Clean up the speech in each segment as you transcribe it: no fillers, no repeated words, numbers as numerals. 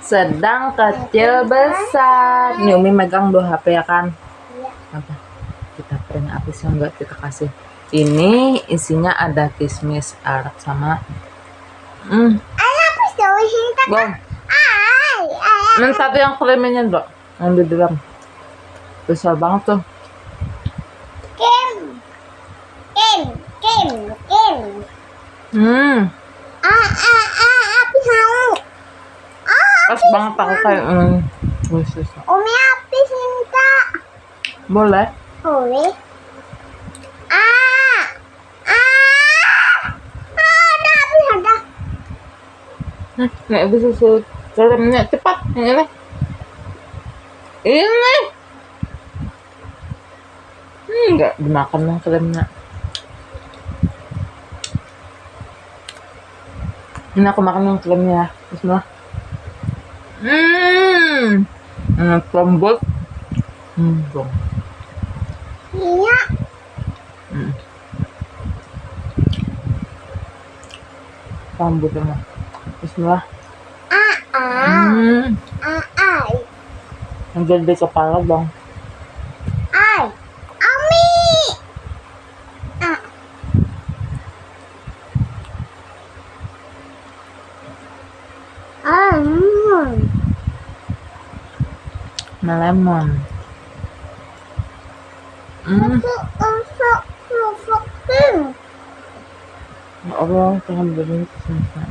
sedang, kecil, besar. Nih Umi megang 2 HP ya kan? Apa? Kita print apa sih enggak kita kasih. Ini isinya ada kismis Arab sama Bom. Satu yang kremennya dok, yang di dalam besar banget tuh. Kim. Apis mau. Pas banget aku kayak khusus. Umi apis minta. Boleh? Boleh. Ada apis ada. Nggak bisa susu kremnya cepat yang ini. Nggak dimakan dong kremnya. Ini aku makan yang kremnya. Bismillah. Lembut. Bom. Iya. Lembut emang. Bismillah. Yang jadi di kepala bang. Ami. Melemon. Ya Allah, jangan beri susah.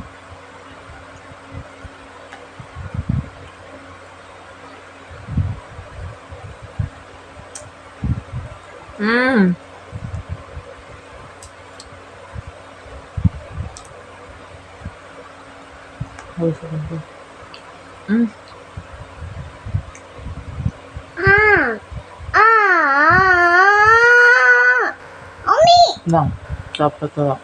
Harus sebentar. Omi. Bang, dapat tuh.